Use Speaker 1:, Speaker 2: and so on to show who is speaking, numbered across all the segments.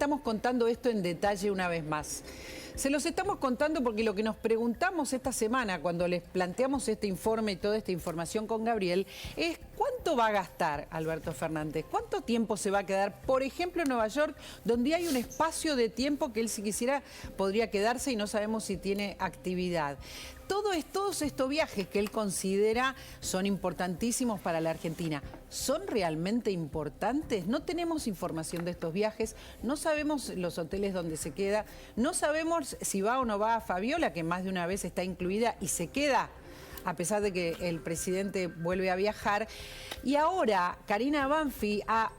Speaker 1: Estamos contando esto en detalle una vez más. Se los estamos contando porque lo que nos preguntamos esta semana cuando les planteamos este informe y toda esta información con Gabriel es ¿cuánto va a gastar Alberto Fernández? ¿Cuánto tiempo se va a quedar, por ejemplo, en Nueva York, donde hay un espacio de tiempo que él si quisiera podría quedarse y no sabemos si tiene actividad? Todos estos viajes que él considera son importantísimos para la Argentina, ¿son realmente importantes? No tenemos información de estos viajes, no sabemos los hoteles donde se queda, no sabemos si va o no va a Fabiola, que más de una vez está incluida y se queda, a pesar de que el presidente vuelve a viajar. Y ahora Karina Banfi ha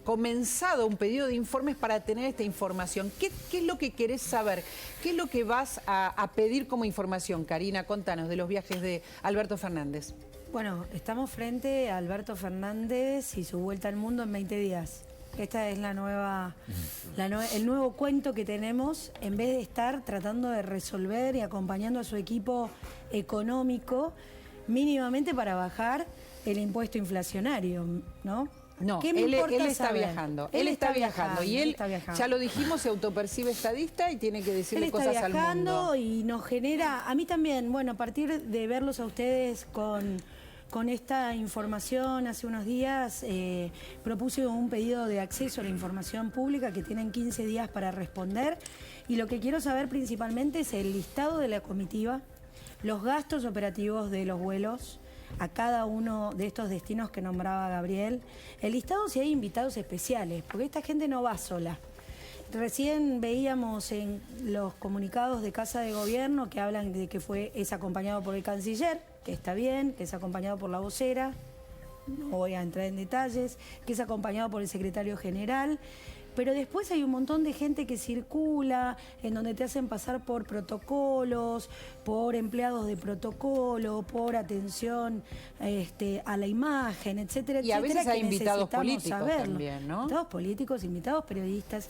Speaker 1: comenzado un pedido de informes para tener esta información. ¿Qué es lo que querés saber? ¿Qué es lo que vas a pedir como información, Karina? Contanos de los viajes de Alberto Fernández.
Speaker 2: Bueno, estamos frente a Alberto Fernández y su vuelta al mundo en 20 días. Esta es el nuevo cuento que tenemos, en vez de estar tratando de resolver y acompañando a su equipo económico mínimamente para bajar el impuesto inflacionario, ¿no?
Speaker 1: No, él está viajando. Él está viajando y él, ya lo dijimos, se autopercibe estadista y tiene que decirle cosas al mundo.
Speaker 2: Él está viajando y nos genera, a mí también, bueno, a partir de verlos a ustedes con esta información hace unos días, propuse un pedido de acceso a la información pública que tienen 15 días para responder y lo que quiero saber principalmente es el listado de la comitiva, los gastos operativos de los vuelos a cada uno de estos destinos que nombraba Gabriel, el listado si hay invitados especiales, porque esta gente no va sola. Recién veíamos en los comunicados de Casa de Gobierno que hablan de que es acompañado por el canciller, que está bien, que es acompañado por la vocera, no voy a entrar en detalles, que es acompañado por el secretario general, pero después hay un montón de gente que circula, en donde te hacen pasar por protocolos, por empleados de protocolo, por atención a la imagen, etcétera,
Speaker 1: y
Speaker 2: etcétera.
Speaker 1: Y a veces hay invitados políticos
Speaker 2: saberlo.
Speaker 1: También, ¿no?
Speaker 2: Invitados políticos, invitados periodistas,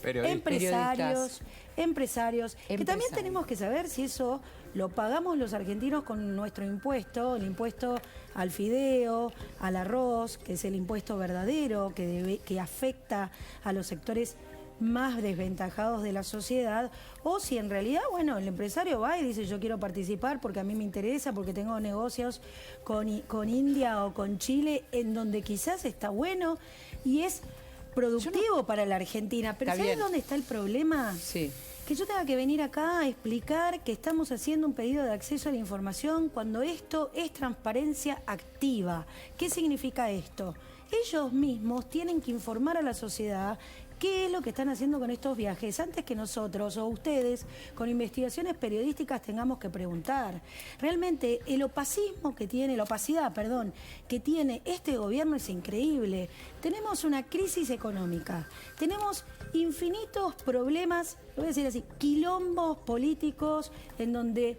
Speaker 2: empresarios, que también tenemos que saber si eso lo pagamos los argentinos con nuestro impuesto, el impuesto al fideo, al arroz, que es el impuesto verdadero, que afecta a los sectores más desventajados de la sociedad, o si en realidad, bueno, el empresario va y dice yo quiero participar porque a mí me interesa, porque tengo negocios con India o con Chile, en donde quizás está bueno y es productivo para la Argentina. Pero ¿sabes dónde está el problema?
Speaker 1: Sí.
Speaker 2: Que yo tenga que venir acá a explicar que estamos haciendo un pedido de acceso a la información cuando esto es transparencia activa. ¿Qué significa esto? Ellos mismos tienen que informar a la sociedad qué es lo que están haciendo con estos viajes antes que nosotros o ustedes con investigaciones periodísticas tengamos que preguntar. Realmente la opacidad que tiene este gobierno es increíble. Tenemos una crisis económica, tenemos infinitos problemas, lo voy a decir así, quilombos políticos en donde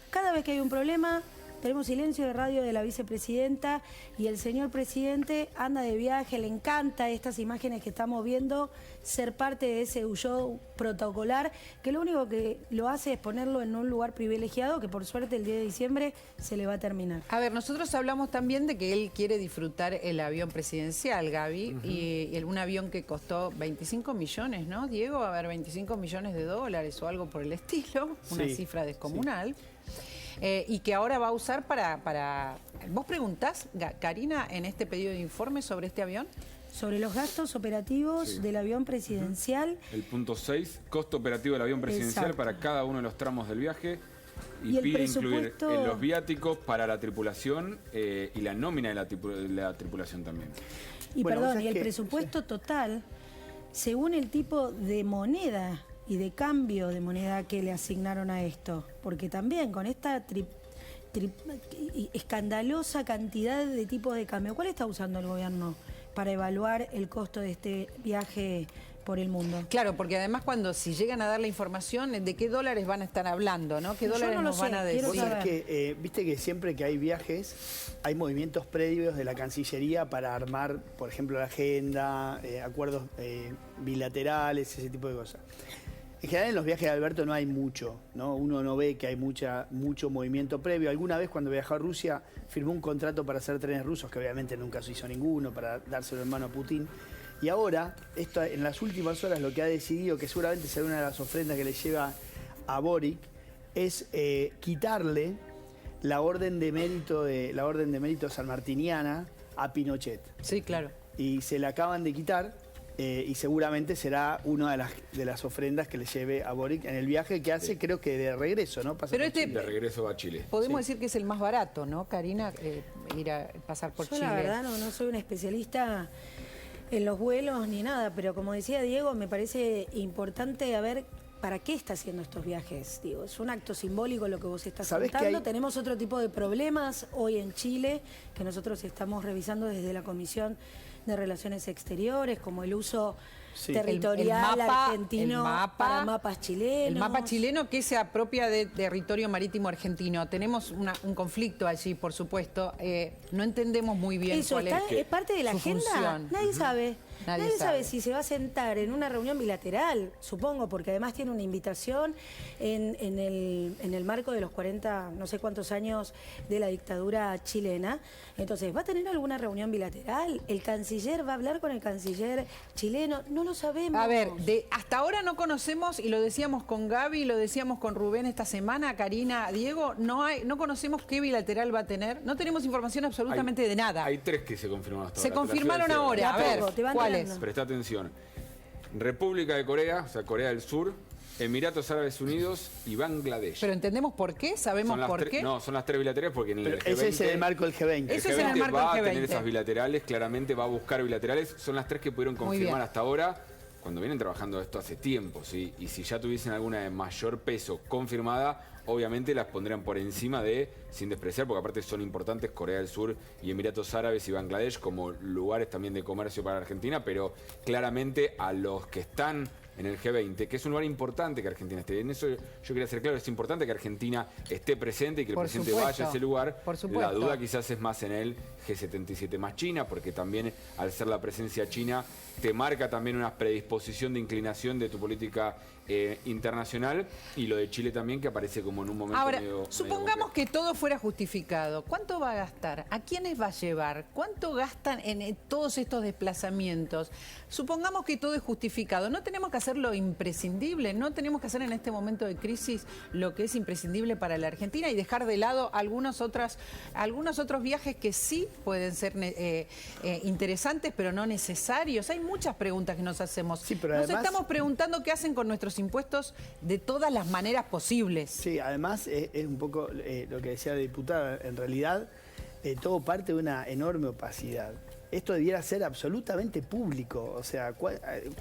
Speaker 2: cada vez que hay un problema tenemos silencio de radio de la vicepresidenta y el señor presidente anda de viaje, le encanta estas imágenes que estamos viendo, ser parte de ese show protocolar, que lo único que lo hace es ponerlo en un lugar privilegiado, que por suerte el 10 de diciembre se le va a terminar.
Speaker 1: A ver, nosotros hablamos también de que él quiere disfrutar el avión presidencial, Gaby, y un avión que costó 25 millones, ¿no, Diego? A ver, 25 millones de dólares o algo por el estilo, una cifra descomunal. Sí. Y que ahora va a usar para... ¿Vos preguntás, Karina, en este pedido de informe sobre este avión?
Speaker 2: Sobre los gastos operativos del avión presidencial.
Speaker 3: El punto 6, costo operativo del avión presidencial para cada uno de los tramos del viaje. Y pide incluir los viáticos para la tripulación y la nómina de la tripulación también.
Speaker 2: Y bueno, y el presupuesto total, según el tipo de moneda y de cambio de moneda que le asignaron a esto, porque también con esta escandalosa cantidad de tipos de cambio, ¿cuál está usando el gobierno para evaluar el costo de este viaje por el mundo?
Speaker 1: Claro, porque además si llegan a dar la información, ¿de qué dólares van a estar hablando, no? ¿Qué dólares nos van a decir?
Speaker 4: Viste que siempre que hay viajes, hay movimientos previos de la Cancillería para armar, por ejemplo, la agenda, acuerdos bilaterales, ese tipo de cosas. En general en los viajes de Alberto no hay mucho, ¿no? Uno no ve que hay mucho movimiento previo. Alguna vez cuando viajó a Rusia firmó un contrato para hacer trenes rusos, que obviamente nunca se hizo ninguno, para dárselo en mano a Putin. Y ahora, esto en las últimas horas lo que ha decidido, que seguramente será una de las ofrendas que le lleva a Boric, es quitarle la orden de mérito sanmartiniana a Pinochet.
Speaker 1: Sí, claro.
Speaker 4: Y se la acaban de quitar y seguramente será una de las ofrendas que le lleve a Boric en el viaje que hace, creo que de regreso, ¿no?
Speaker 3: De regreso va a Chile.
Speaker 1: Podemos decir que es el más barato, ¿no, Karina? Ir a pasar por Chile.
Speaker 2: Yo la verdad no soy una especialista en los vuelos ni nada, pero como decía Diego, me parece importante a ver para qué está haciendo estos viajes. Digo, es un acto simbólico lo que vos estás contando. Tenemos otro tipo de problemas hoy en Chile que nosotros estamos revisando desde la Comisión de Relaciones Exteriores, como el uso territorial argentino para mapas chilenos.
Speaker 1: El mapa chileno que se apropia de territorio marítimo argentino. Tenemos un conflicto allí, por supuesto. No entendemos muy bien cuál
Speaker 2: es parte de la agenda.
Speaker 1: Función.
Speaker 2: Nadie sabe. Nadie sabe si se va a sentar en una reunión bilateral, supongo, porque además tiene una invitación en el marco de los 40, no sé cuántos años de la dictadura chilena. Entonces, ¿va a tener alguna reunión bilateral? ¿El canciller va a hablar con el canciller chileno? No lo sabemos.
Speaker 1: A ver, hasta ahora no conocemos, y lo decíamos con Gaby, lo decíamos con Rubén esta semana, Karina, Diego, no conocemos qué bilateral va a tener. No tenemos información absolutamente de nada.
Speaker 3: Hay 3 que se confirmaron hasta ahora.
Speaker 1: Se confirmaron ahora. A ver, ¿cuáles?
Speaker 3: Presta atención. República de Corea, o sea, Corea del Sur, Emiratos Árabes Unidos y Bangladesh.
Speaker 1: ¿Pero entendemos por qué? ¿Sabemos por qué?
Speaker 3: No, son las 3 bilaterales porque ni el G20...
Speaker 4: Ese es el marco del G20.
Speaker 1: Eso es en el marco del G20.
Speaker 3: Va a tener esas bilaterales, claramente va a buscar bilaterales. Son las 3 que pudieron confirmar hasta ahora, cuando vienen trabajando esto hace tiempo, ¿sí? Y si ya tuviesen alguna de mayor peso confirmada, obviamente las pondrían por encima de, sin despreciar, porque aparte son importantes Corea del Sur y Emiratos Árabes y Bangladesh como lugares también de comercio para Argentina, pero claramente a los que están en el G20, que es un lugar importante que Argentina esté. En eso yo quería ser claro, es importante que Argentina esté presente y que el presidente vaya a ese lugar. La duda quizás es más en el G77 más China, porque también al ser la presencia china te marca también una predisposición de inclinación de tu política internacional, y lo de Chile también, que aparece como en un momento
Speaker 1: supongamos que todo fuera justificado. ¿Cuánto va a gastar? ¿A quiénes va a llevar? ¿Cuánto gastan en todos estos desplazamientos? Supongamos que todo es justificado. No tenemos que hacer lo imprescindible, no tenemos que hacer en este momento de crisis lo que es imprescindible para la Argentina y dejar de lado algunos otros viajes que sí pueden ser interesantes, pero no necesarios. Hay muchas preguntas que nos hacemos.
Speaker 4: Sí, pero
Speaker 1: además, estamos preguntando qué hacen con nuestros impuestos de todas las maneras posibles.
Speaker 4: Sí, además es un poco lo que decía la diputada. En realidad, todo parte de una enorme opacidad. Esto debiera ser absolutamente público. O sea, ¿cuál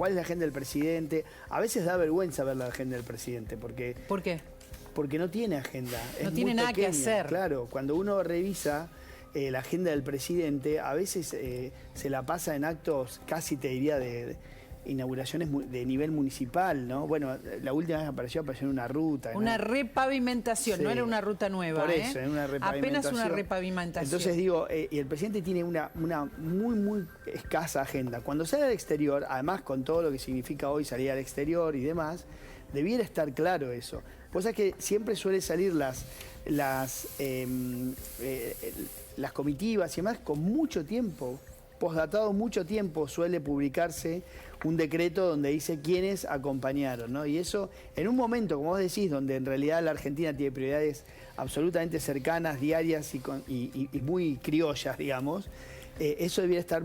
Speaker 4: es la agenda del presidente? A veces da vergüenza ver la agenda del presidente. ¿Por qué? Porque no tiene agenda.
Speaker 1: No tiene nada que hacer.
Speaker 4: Claro, cuando uno revisa la agenda del presidente, a veces se la pasa en actos casi, te diría, de inauguraciones de nivel municipal, ¿no? Bueno, la última vez apareció en una ruta.
Speaker 1: Una repavimentación, no era una ruta nueva.
Speaker 4: Por eso, en una repavimentación.
Speaker 1: Apenas una repavimentación.
Speaker 4: Entonces digo, y el presidente tiene una muy escasa agenda. Cuando sale al exterior, además con todo lo que significa hoy salir al exterior y demás, debiera estar claro eso. Cosa que siempre suele salir las comitivas y demás con mucho tiempo. Postdatado mucho tiempo suele publicarse un decreto donde dice quiénes acompañaron, ¿no? Y eso, en un momento, como vos decís, donde en realidad la Argentina tiene prioridades absolutamente cercanas, diarias y muy criollas, digamos, eso debiera estar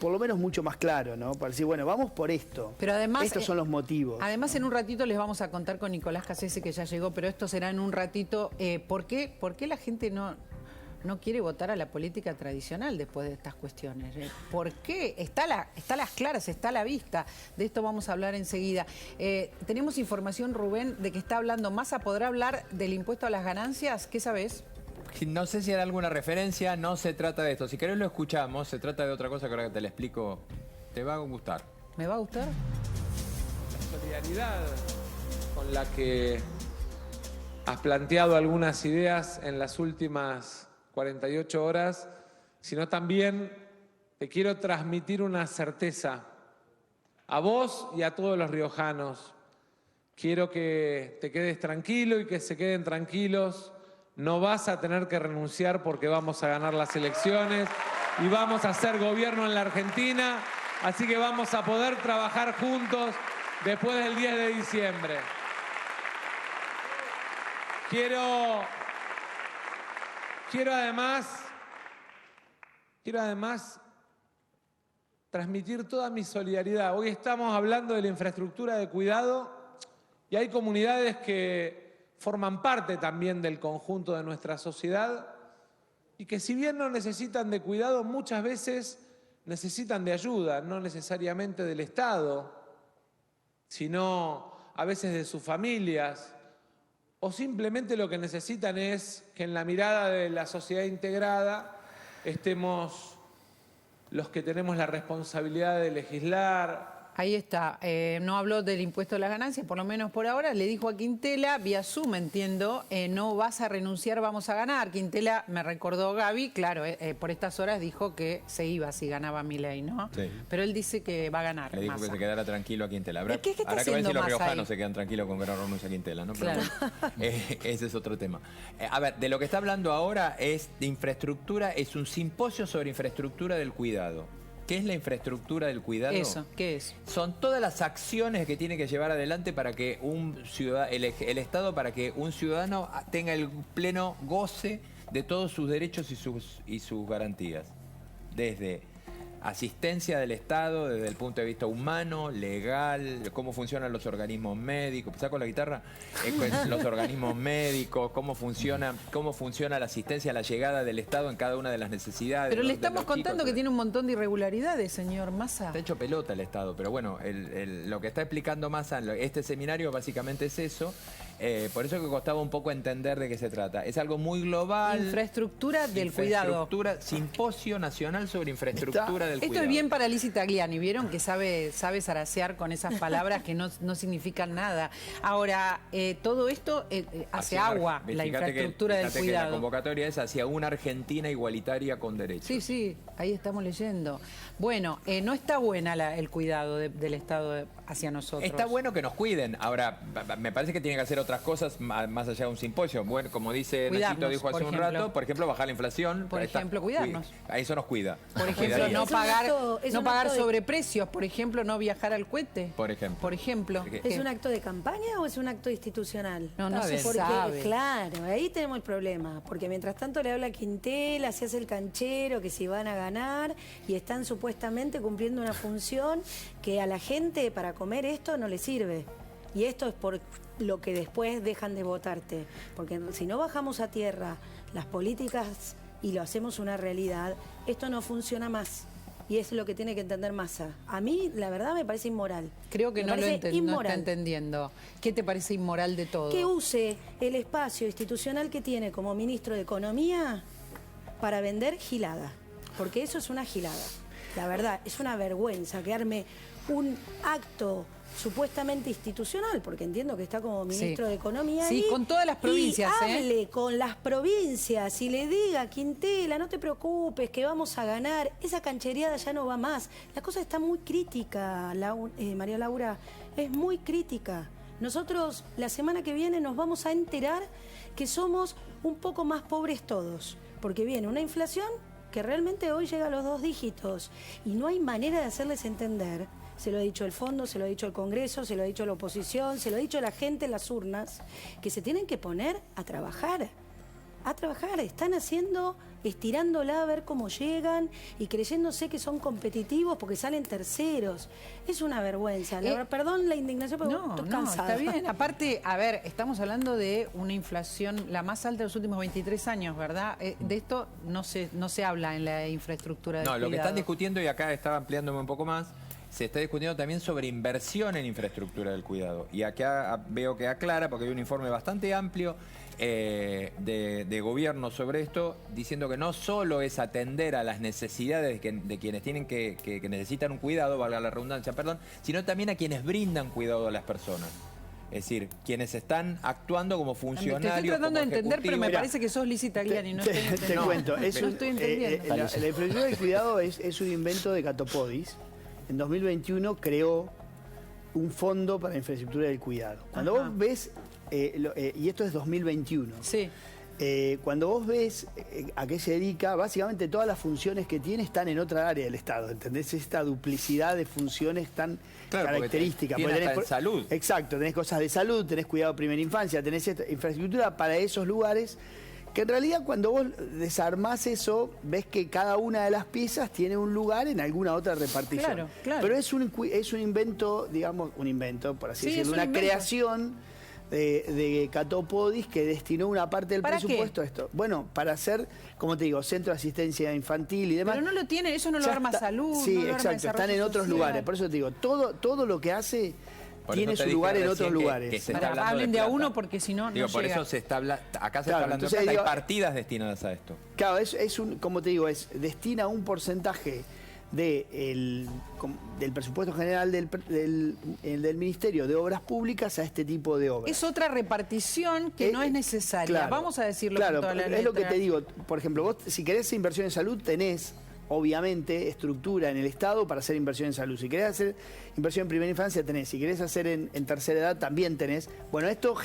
Speaker 4: por lo menos mucho más claro, ¿no? Para decir, bueno, vamos por esto.
Speaker 1: Pero además,
Speaker 4: estos son los motivos.
Speaker 1: Además, en un ratito les vamos a contar con Nicolás Cassese, que ya llegó, pero esto será en un ratito. ¿Por qué la gente no quiere votar a la política tradicional después de estas cuestiones? ¿Por qué? Está a las claras, está a la vista. De esto vamos a hablar enseguida. Tenemos información, Rubén, de que está hablando Massa. ¿Podrá hablar del impuesto a las ganancias? ¿Qué sabés?
Speaker 5: No sé si era alguna referencia, no se trata de esto. Si querés lo escuchamos, se trata de otra cosa que ahora que te la explico, te va a gustar.
Speaker 1: ¿Me va a gustar?
Speaker 6: La solidaridad con la que has planteado algunas ideas en las últimas 48 horas, sino también te quiero transmitir una certeza a vos y a todos los riojanos. Quiero que te quedes tranquilo y que se queden tranquilos. No vas a tener que renunciar porque vamos a ganar las elecciones y vamos a hacer gobierno en la Argentina Así que vamos a poder trabajar juntos después del 10 de diciembre. Quiero además transmitir toda mi solidaridad. Hoy estamos hablando de la infraestructura de cuidado y hay comunidades que forman parte también del conjunto de nuestra sociedad y que si bien no necesitan de cuidado, muchas veces necesitan de ayuda, no necesariamente del Estado, sino a veces de sus familias, o simplemente lo que necesitan es que en la mirada de la sociedad integrada estemos los que tenemos la responsabilidad de legislar.
Speaker 1: Ahí está, no habló del impuesto de las ganancias, por lo menos por ahora, le dijo a Quintela, vía Zoom, entiendo, no vas a renunciar, vamos a ganar. Quintela, me recordó Gaby, claro, por estas horas dijo que se iba si ganaba Milei, ¿no? Sí. Pero él dice que va a ganar.
Speaker 5: Le dijo
Speaker 1: Massa.
Speaker 5: Que se quedara tranquilo a Quintela. Habrá
Speaker 1: ¿Qué está
Speaker 5: que ver si los
Speaker 1: Massa
Speaker 5: riojanos
Speaker 1: ahí?
Speaker 5: se quedan tranquilos con que no renuncia a Quintela, ¿no? Pero
Speaker 1: Claro.
Speaker 5: ese es otro tema. A ver, de lo que está hablando ahora es de infraestructura, es un simposio sobre infraestructura del cuidado. ¿Qué es la infraestructura del cuidado?
Speaker 1: Eso, ¿qué es?
Speaker 5: Son todas las acciones que tiene que llevar adelante para que el Estado, para que un ciudadano tenga el pleno goce de todos sus derechos y sus garantías. Desde asistencia del Estado, desde el punto de vista humano, legal, cómo funcionan los organismos médicos. ¿Saco la guitarra? Los organismos médicos, cómo funciona la asistencia, la llegada del Estado en cada una de las necesidades.
Speaker 1: Pero le estamos contando que tiene un montón de irregularidades, señor Massa.
Speaker 5: Está hecho pelota el Estado, pero bueno, lo que está explicando Massa en este seminario básicamente es eso. Por eso que costaba un poco entender de qué se trata. Es algo muy global.
Speaker 1: Infraestructura del cuidado.
Speaker 5: Simposio Nacional sobre Infraestructura del Cuidado.
Speaker 1: Esto es bien para Lizzy Tagliani, ¿vieron? Que sabe zarasear con esas palabras que no significan nada. Ahora, todo esto hace agua, la infraestructura del cuidado.
Speaker 5: Que la convocatoria es hacia una Argentina igualitaria con derechos.
Speaker 1: Sí, ahí estamos leyendo. Bueno, no está buena el cuidado del Estado hacia nosotros.
Speaker 5: Está bueno que nos cuiden. Ahora, me parece que tienen que hacer otras cosas más allá de un simposio. Bueno, como dice Nachito, dijo hace un rato, por ejemplo, bajar la inflación.
Speaker 1: Por ejemplo, cuidarnos.
Speaker 5: A eso nos cuida.
Speaker 1: Por ejemplo, no pagar sobreprecios. Por ejemplo, no viajar al cohete.
Speaker 5: Por ejemplo.
Speaker 2: ¿Es un acto de campaña o es un acto institucional?
Speaker 1: No se
Speaker 2: porque,
Speaker 1: sabe.
Speaker 2: Claro, ahí tenemos el problema. Porque mientras tanto le habla a Quintela, se hace el canchero, que si van a ganar y están supuestamente cumpliendo una función que a la gente para comer esto no le sirve. Y esto es por lo que después dejan de votarte. Porque si no bajamos a tierra las políticas y lo hacemos una realidad, esto no funciona más. Y es lo que tiene que entender Massa. A mí, la verdad, me parece inmoral.
Speaker 1: Creo que no está entendiendo. ¿Qué te parece inmoral de todo?
Speaker 2: Que use el espacio institucional que tiene como ministro de Economía para vender gilada. Porque eso es una gilada. La verdad, es una vergüenza que arme un acto supuestamente institucional, porque entiendo que está como ministro de Economía.
Speaker 1: Sí, con todas las provincias.
Speaker 2: Y hable con las provincias y le diga a Quintela, no te preocupes, que vamos a ganar. Esa canchereada ya no va más. La cosa está muy crítica, María Laura, es muy crítica. Nosotros la semana que viene nos vamos a enterar que somos un poco más pobres todos, porque viene una inflación que realmente hoy llega a los 2 dígitos y no hay manera de hacerles entender. Se lo ha dicho el Fondo, se lo ha dicho el Congreso, se lo ha dicho la oposición, se lo ha dicho la gente en las urnas, que se tienen que poner a trabajar. Están estirándola a ver cómo llegan y creyéndose que son competitivos porque salen terceros. Es una vergüenza. Perdón la indignación, pero estoy cansada.
Speaker 1: Está bien. Aparte, a ver, estamos hablando de una inflación la más alta de los últimos 23 años, ¿verdad? De esto no se habla en la infraestructura del cuidado.
Speaker 5: No, lo que están discutiendo, y acá estaba ampliándome un poco más, se está discutiendo también sobre inversión en infraestructura del cuidado. Y acá veo que aclara, porque hay un informe bastante amplio de gobierno sobre esto, diciendo que no solo es atender a las necesidades de quienes tienen que necesitan un cuidado, valga la redundancia, sino también a quienes brindan cuidado a las personas. Es decir, quienes están actuando como funcionarios.
Speaker 1: Te estoy tratando de entender, pero me parece que sos Lizzy Tagliani.
Speaker 4: Te cuento.
Speaker 1: No estoy entendiendo.
Speaker 4: La infraestructura del cuidado es un invento de Catopodis. En 2021 creó un fondo para la infraestructura del cuidado. Cuando vos ves, y esto es 2021,
Speaker 1: sí.
Speaker 4: Cuando vos ves a qué se dedica, básicamente todas las funciones que tiene están en otra área del Estado, ¿entendés? Esta duplicidad de funciones tan característica.
Speaker 5: Tiene hasta en salud.
Speaker 4: Exacto, tenés cosas de salud, tenés cuidado de primera infancia, tenés infraestructura para esos lugares, que en realidad cuando vos desarmás eso, ves que cada una de las piezas tiene un lugar en alguna otra repartición.
Speaker 1: Claro, claro.
Speaker 4: Pero es un invento, digamos, por así decirlo, una
Speaker 1: invento.
Speaker 4: Creación de Catopodis que destinó una parte del presupuesto a esto. Bueno, para hacer, como te digo, centro de asistencia infantil y demás.
Speaker 1: Pero no lo tiene, eso no lo arma salud.
Speaker 4: Sí,
Speaker 1: no lo arma
Speaker 4: exacto, están en otros
Speaker 1: social.
Speaker 4: lugares. Por eso te digo, todo lo que hace tiene su lugar en otros lugares.
Speaker 1: Hablen de a uno porque si no,
Speaker 5: digo,
Speaker 1: no
Speaker 5: por
Speaker 1: llega.
Speaker 5: eso acá se está hablando
Speaker 4: entonces,
Speaker 5: de plata, hay partidas destinadas a esto.
Speaker 4: Claro, como te digo, destina un porcentaje del presupuesto general del Ministerio de Obras Públicas a este tipo de obras.
Speaker 1: Es otra repartición que no es necesaria.
Speaker 4: Claro,
Speaker 1: Vamos a decirlo
Speaker 4: claro,
Speaker 1: con toda la
Speaker 4: es lo que
Speaker 1: letra.
Speaker 4: te digo. Por ejemplo, vos si querés inversión en salud, tenés obviamente estructura en el Estado para hacer inversión en salud. Si querés hacer inversión en primera infancia, tenés. Si querés hacer en tercera edad, también tenés. Bueno, esto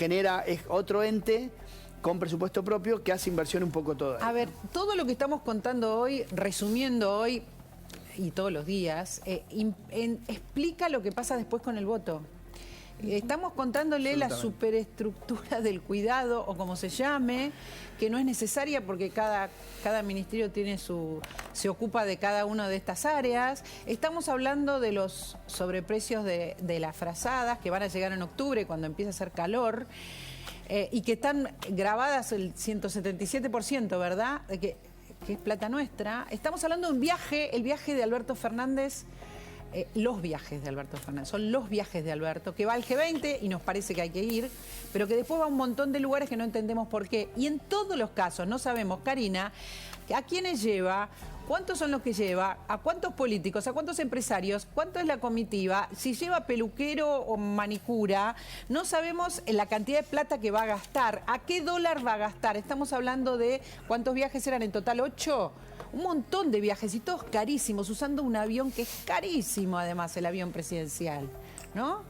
Speaker 4: es otro ente con presupuesto propio que hace inversión un poco toda.
Speaker 1: A ver, todo lo que estamos contando hoy, resumiendo hoy y todos los días, explica lo que pasa después con el voto. Estamos contándole la superestructura del cuidado, o como se llame, que no es necesaria porque cada ministerio se ocupa de cada una de estas áreas. Estamos hablando de los sobreprecios de las frazadas que van a llegar en octubre cuando empiece a hacer calor y que están grabadas el 177%, ¿verdad? Que es plata nuestra. Estamos hablando de un viaje, el viaje de Alberto Fernández. Los viajes de Alberto Fernández, son los viajes de Alberto, que va al G20 y nos parece que hay que ir, pero que después va a un montón de lugares que no entendemos por qué. Y en todos los casos no sabemos, Karina, a quiénes lleva, cuántos son los que lleva, a cuántos políticos, a cuántos empresarios, cuánto es la comitiva, si lleva peluquero o manicura, no sabemos la cantidad de plata que va a gastar, a qué dólar va a gastar. Estamos hablando de cuántos viajes eran en total, 8. Un montón de viajes y todos carísimos, usando un avión que es carísimo además, el avión presidencial, ¿no?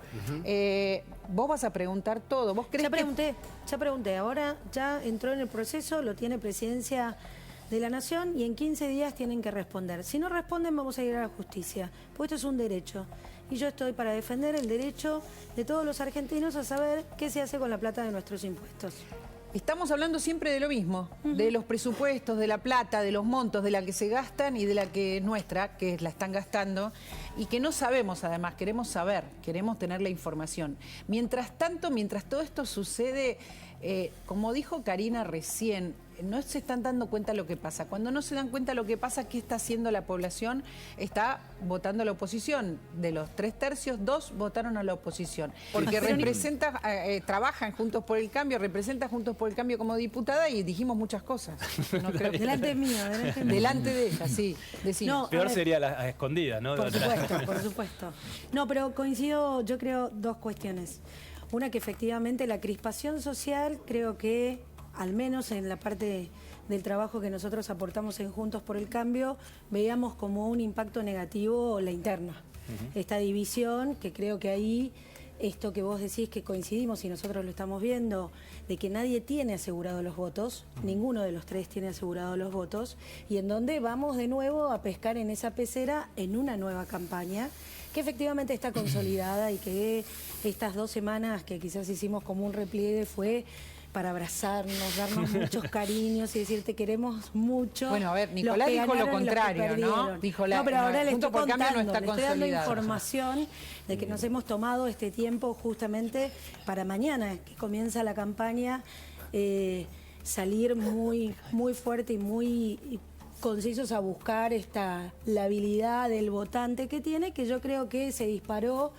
Speaker 1: Vos vas a preguntar todo. ¿Vos crees
Speaker 2: Ya pregunté, ahora ya entró en el proceso, lo tiene Presidencia de la Nación y en 15 días tienen que responder. Si no responden vamos a ir a la justicia, porque esto es un derecho. Y yo estoy para defender el derecho de todos los argentinos a saber qué se hace con la plata de nuestros impuestos.
Speaker 1: Estamos hablando siempre de lo mismo, de los presupuestos, de la plata, de los montos, de la que se gastan y de la que es nuestra, que la están gastando, y que no sabemos además, queremos saber, queremos tener la información. Mientras tanto, mientras todo esto sucede, como dijo Karina recién, no se están dando cuenta de lo que pasa. Cuando no se dan cuenta de lo que pasa, ¿qué está haciendo la población? Está votando a la oposición. De los 3/3, 2 votaron a la oposición. Porque trabajan Juntos por el Cambio, representa Juntos por el Cambio como diputada y dijimos muchas cosas. No creo que...
Speaker 2: Delante mío.
Speaker 1: Delante de ella, sí.
Speaker 2: No,
Speaker 7: peor sería a escondidas, ¿no?
Speaker 2: Por supuesto, por supuesto. No, pero coincido, yo creo, dos cuestiones. Una, que efectivamente la crispación social, creo que al menos en la parte del trabajo que nosotros aportamos en Juntos por el Cambio, veíamos como un impacto negativo la interna. Esta división, que creo que ahí, esto que vos decís que coincidimos y nosotros lo estamos viendo, de que nadie tiene asegurado los votos, ninguno de los tres tiene asegurado los votos, y en donde vamos de nuevo a pescar en esa pecera en una nueva campaña, que efectivamente está consolidada y que estas 2 semanas que quizás hicimos como un repliegue fue para abrazarnos, darnos muchos cariños y decir te queremos mucho.
Speaker 1: Bueno, a ver, Nicolás dijo lo contrario, ¿no? Dijo
Speaker 2: no, pero ahora le estoy
Speaker 1: Juntos por el Cambio no está
Speaker 2: le estoy dando
Speaker 1: consolidado.
Speaker 2: información de que nos hemos tomado este tiempo justamente para mañana, que comienza la campaña, salir muy fuerte y muy concisos a buscar la habilidad del votante que tiene, que yo creo que se disparó,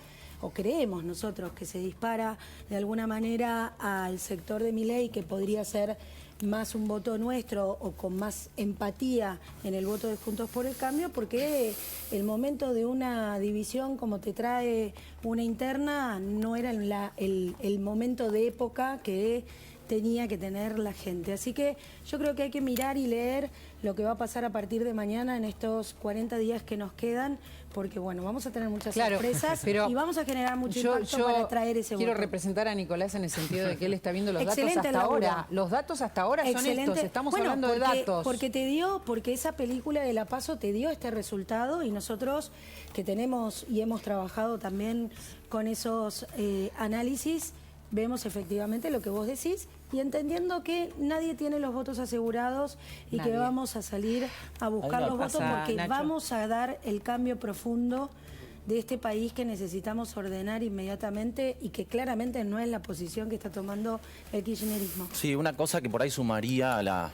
Speaker 2: o creemos nosotros que se dispara de alguna manera al sector de Milei, que podría ser más un voto nuestro o con más empatía en el voto de Juntos por el Cambio, porque el momento de una división como te trae una interna no era el momento de época que tenía que tener la gente. Así que yo creo que hay que mirar y leer lo que va a pasar a partir de mañana en estos 40 días que nos quedan, porque bueno, vamos a tener muchas sorpresas y vamos a generar mucho impacto para traer ese voto.
Speaker 1: Quiero representar a Nicolás en el sentido de que él está viendo los datos hasta ahora. Los datos hasta ahora son estos, estamos hablando de datos.
Speaker 2: Porque esa película de La Paso te dio este resultado y nosotros que tenemos y hemos trabajado también con esos análisis, vemos efectivamente lo que vos decís y entendiendo que nadie tiene los votos asegurados y que vamos a salir a buscar los votos porque vamos a dar el cambio profundo de este país que necesitamos ordenar inmediatamente y que claramente no es la posición que está tomando el kirchnerismo.
Speaker 8: Sí, una cosa que por ahí sumaría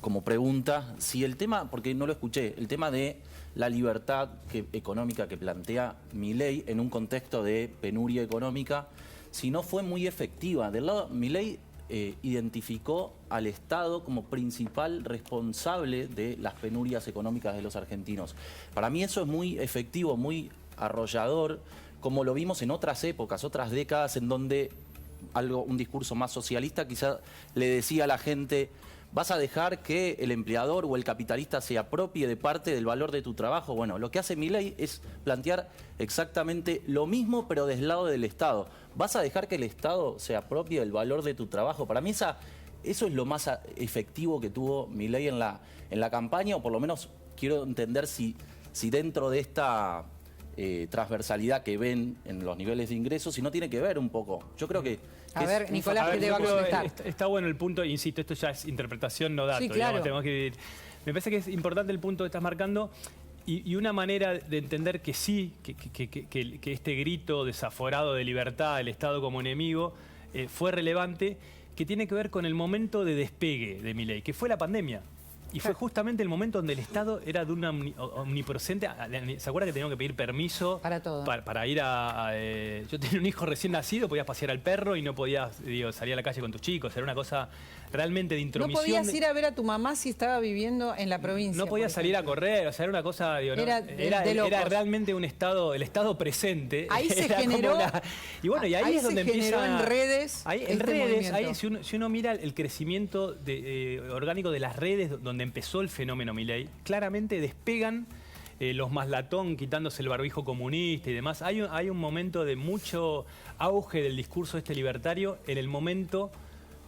Speaker 8: como pregunta, si el tema, porque no lo escuché, el tema de la libertad económica que plantea Milei en un contexto de penuria económica, si no fue muy efectiva. Del lado, Milei identificó al Estado como principal responsable de las penurias económicas de los argentinos. Para mí eso es muy efectivo, muy arrollador, como lo vimos en otras épocas, otras décadas en donde un discurso más socialista quizá le decía a la gente: ¿vas a dejar que el empleador o el capitalista se apropie de parte del valor de tu trabajo? Bueno, lo que hace Milei es plantear exactamente lo mismo, pero del lado del Estado. ¿Vas a dejar que el Estado se apropie del valor de tu trabajo? Para mí eso es lo más efectivo que tuvo Milei en la campaña, o por lo menos quiero entender si dentro de esta transversalidad que ven en los niveles de ingresos, si no tiene que ver un poco. Yo creo que...
Speaker 1: A ver, Nicolás, ¿qué te va a contestar?
Speaker 7: Está bueno el punto, insisto, esto ya es interpretación, no dato.
Speaker 1: Sí, claro.
Speaker 7: Digamos, me parece que es importante el punto que estás marcando y una manera de entender que sí, que este grito desaforado de libertad, el Estado como enemigo, fue relevante, que tiene que ver con el momento de despegue de Milei, que fue la pandemia. Y fue justamente el momento donde el Estado era de una omnipresente. ¿Se acuerda que teníamos que pedir permiso?
Speaker 1: Para todo.
Speaker 7: Para ir yo tenía un hijo recién nacido, podías pasear al perro y no podías salir a la calle con tus chicos. Era una cosa realmente de intromisión.
Speaker 1: No podías ir a ver a tu mamá si estaba viviendo en la provincia.
Speaker 7: No podías salir a correr, o sea, era una cosa... Era realmente un Estado, el Estado presente.
Speaker 1: Ahí se generó...
Speaker 7: Y bueno, y ahí es donde empieza...
Speaker 1: en redes.
Speaker 7: En redes, ahí, si uno mira el crecimiento orgánico de las redes donde empezó el fenómeno Milei, claramente despegan los maslatón quitándose el barbijo comunista y demás. Hay un momento de mucho auge del discurso libertario en el momento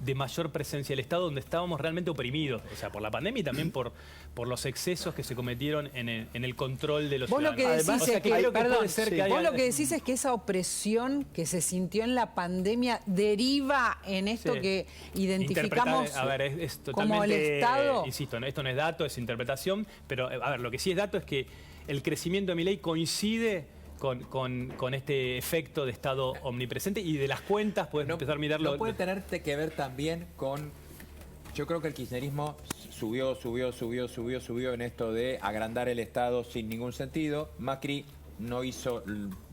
Speaker 7: de mayor presencia del Estado, donde estábamos realmente oprimidos, o sea, por la pandemia y también por los excesos que se cometieron en el control de los ciudadanos.
Speaker 1: Vos lo que decís es que esa opresión que se sintió en la pandemia deriva en esto que identificamos como el Estado.
Speaker 7: Insisto, esto no es dato, es interpretación, pero a ver, lo que sí es dato es que el crecimiento de Milei coincide con este efecto de Estado omnipresente y de las cuentas puedes empezar a mirarlo.
Speaker 5: No puede tener que ver también con... Yo creo que el kirchnerismo subió en esto de agrandar el Estado sin ningún sentido. Macri no hizo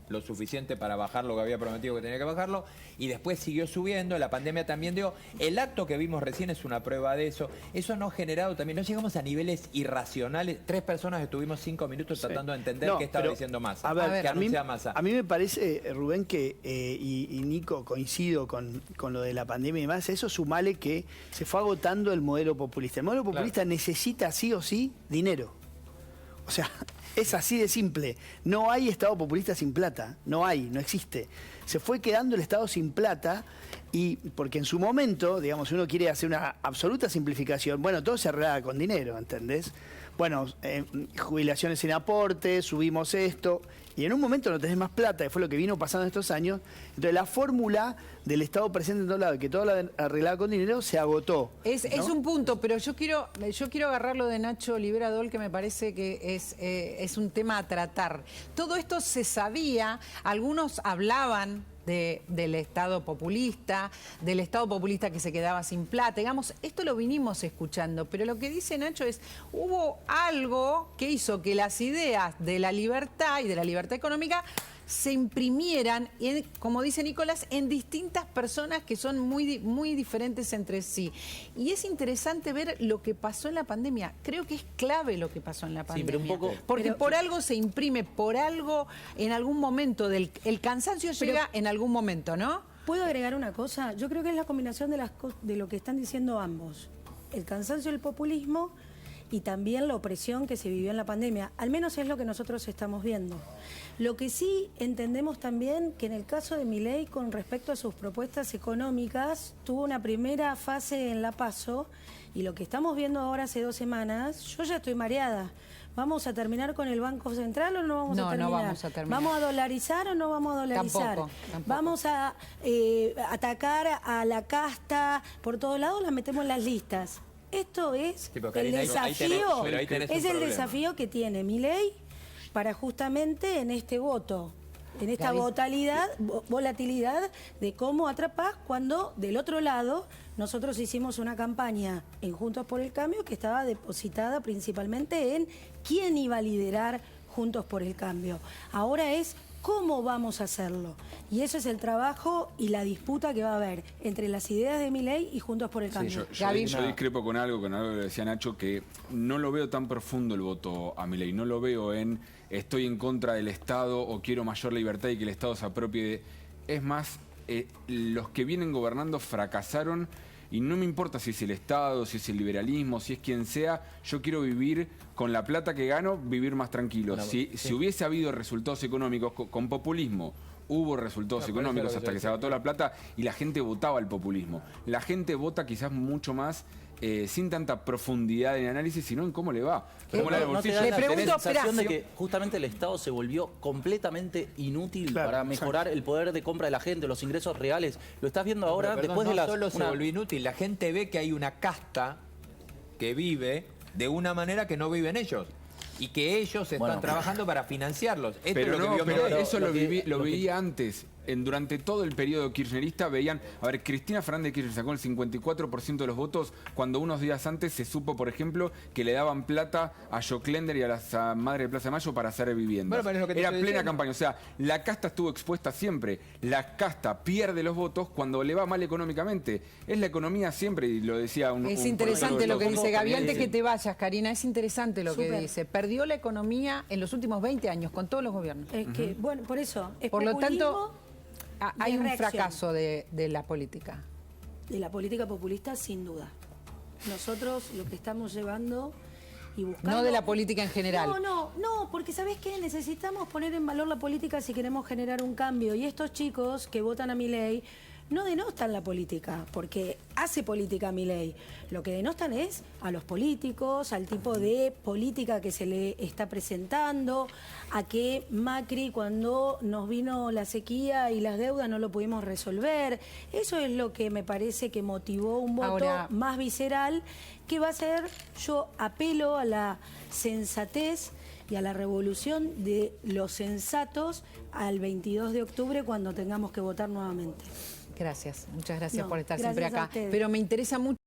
Speaker 5: lo suficiente para bajar lo que había prometido que tenía que bajarlo y después siguió subiendo. La pandemia también dio. El acto que vimos recién es una prueba de eso. Eso no ha generado también, no llegamos a niveles irracionales. 3 personas estuvimos 5 minutos tratando de entender qué estaba diciendo Massa.
Speaker 4: A ver,
Speaker 5: que anuncia Massa.
Speaker 4: A mí me parece, Rubén, que y Nico, coincido con lo de la pandemia y demás, eso sumale que se fue agotando el modelo populista. El modelo populista necesita sí o sí dinero. O sea, es así de simple. No hay Estado populista sin plata. No existe. Se fue quedando el Estado sin plata y porque en su momento, digamos, si uno quiere hacer una absoluta simplificación, bueno, todo se arreglaba con dinero, ¿entendés? Bueno, jubilaciones sin aporte, subimos esto, y en un momento no tenés más plata, que fue lo que vino pasando estos años. Entonces la fórmula del Estado presente en todos lados, que todo lo arreglaba con dinero, se agotó.
Speaker 1: Es un punto, pero yo quiero agarrar lo de Nacho Olivera Dol, que me parece que es un tema a tratar. Todo esto se sabía, algunos hablaban del Estado populista que se quedaba sin plata. Digamos, esto lo vinimos escuchando, pero lo que dice Nacho es, hubo algo que hizo que las ideas de la libertad y de la libertad económica se imprimieran, como dice Nicolás, en distintas personas que son muy, muy diferentes entre sí. Y es interesante ver lo que pasó en la pandemia. Creo que es clave lo que pasó en la pandemia.
Speaker 8: Sí, pero un poco...
Speaker 1: Porque por algo se imprime, por algo en algún momento, el cansancio llega en algún momento, ¿no?
Speaker 2: ¿Puedo agregar una cosa? Yo creo que es la combinación de lo que están diciendo ambos. El cansancio del populismo y también la opresión que se vivió en la pandemia. Al menos es lo que nosotros estamos viendo. Lo que sí entendemos también que en el caso de Milei, con respecto a sus propuestas económicas, tuvo una primera fase en la PASO, y lo que estamos viendo ahora hace 2 semanas, yo ya estoy mareada. ¿Vamos a terminar con el Banco Central o no vamos a terminar?
Speaker 1: No vamos a terminar.
Speaker 2: ¿Vamos a dolarizar o no vamos a dolarizar?
Speaker 1: Tampoco.
Speaker 2: ¿Vamos a atacar a la casta por todos lados? La metemos en las listas. Esto es
Speaker 5: Sí, pero
Speaker 2: el
Speaker 5: Karina,
Speaker 2: desafío,
Speaker 5: pero ahí tenés
Speaker 2: es
Speaker 5: un
Speaker 2: el
Speaker 5: problema.
Speaker 2: desafío que tiene Milei para justamente en este voto, en esta volatilidad de cómo atrapás cuando del otro lado nosotros hicimos una campaña en Juntos por el Cambio que estaba depositada principalmente en quién iba a liderar Juntos por el Cambio. Ahora es cómo vamos a hacerlo. Y eso es el trabajo y la disputa que va a haber entre las ideas de Milei y Juntos por el Cambio.
Speaker 3: Yo discrepo con algo que decía Nacho, que no lo veo tan profundo el voto a Milei. No lo veo en estoy en contra del Estado o quiero mayor libertad y que el Estado se apropie de... Es más, los que vienen gobernando fracasaron y no me importa si es el Estado, si es el liberalismo, si es quien sea, yo quiero vivir con la plata que gano, vivir más tranquilo.
Speaker 8: Bueno,
Speaker 3: Si hubiese habido resultados económicos con populismo, hubo resultados económicos hasta que se agotó la plata y la gente votaba el populismo. La gente vota quizás mucho más sin tanta profundidad en el análisis, sino en cómo le va. Cómo le da el
Speaker 8: ¿No te
Speaker 3: bolsillo.
Speaker 8: da
Speaker 1: Le
Speaker 8: la
Speaker 1: pregunto,
Speaker 8: sensación de
Speaker 1: espera.
Speaker 8: que justamente el Estado se volvió completamente inútil
Speaker 4: Claro,
Speaker 8: para mejorar el poder de compra de la gente, los ingresos reales? Lo estás viendo ahora
Speaker 5: Pero,
Speaker 8: después
Speaker 5: no
Speaker 8: de las...
Speaker 5: solo se volvió inútil, la gente ve que hay una casta que vive de una manera que no viven ellos. Y que ellos están trabajando para financiarlos. Esto
Speaker 3: Pero
Speaker 5: es lo que
Speaker 3: no,
Speaker 5: vio
Speaker 3: pero
Speaker 5: Milei.
Speaker 3: eso lo veía antes. Durante todo el periodo kirchnerista veían... A ver, Cristina Fernández de Kirchner sacó el 54% de los votos cuando unos días antes se supo, por ejemplo, que le daban plata a Joclender y a las madres de Plaza de Mayo para hacer viviendas.
Speaker 5: Bueno, pero es lo que te
Speaker 3: Era
Speaker 5: estoy
Speaker 3: plena
Speaker 5: diciendo.
Speaker 3: campaña. O sea, la casta estuvo expuesta siempre. La casta pierde los votos cuando le va mal económicamente. Es la economía siempre, y lo decía un...
Speaker 1: Es
Speaker 3: un
Speaker 1: interesante lo que
Speaker 3: político.
Speaker 1: dice Gaby. Antes que te vayas, Karina, es interesante lo que
Speaker 2: Súper.
Speaker 1: dice. Perdió la economía en los últimos 20 años con todos los gobiernos.
Speaker 2: Que, bueno, por eso, es
Speaker 1: Por lo
Speaker 2: populismo
Speaker 1: tanto, hay
Speaker 2: y
Speaker 1: un
Speaker 2: reacción.
Speaker 1: fracaso de la política.
Speaker 2: De la política populista, sin duda. Nosotros lo que estamos llevando y buscando...
Speaker 1: No de la política en general.
Speaker 2: No, porque ¿sabés qué? Necesitamos poner en valor la política si queremos generar un cambio. Y estos chicos que votan a Milei no denostan la política, porque hace política Milei. Lo que denostan es a los políticos, al tipo de política que se le está presentando, a que Macri, cuando nos vino la sequía y las deudas, no lo pudimos resolver. Eso es lo que me parece que motivó un voto
Speaker 1: Ahora,
Speaker 2: más visceral, que va a ser, yo apelo a la sensatez y a la revolución de los sensatos al 22 de octubre cuando tengamos que votar nuevamente.
Speaker 1: Gracias, muchas gracias
Speaker 2: No,
Speaker 1: por estar
Speaker 2: gracias
Speaker 1: siempre
Speaker 2: a
Speaker 1: acá.
Speaker 2: ustedes.
Speaker 1: Pero me interesa mucho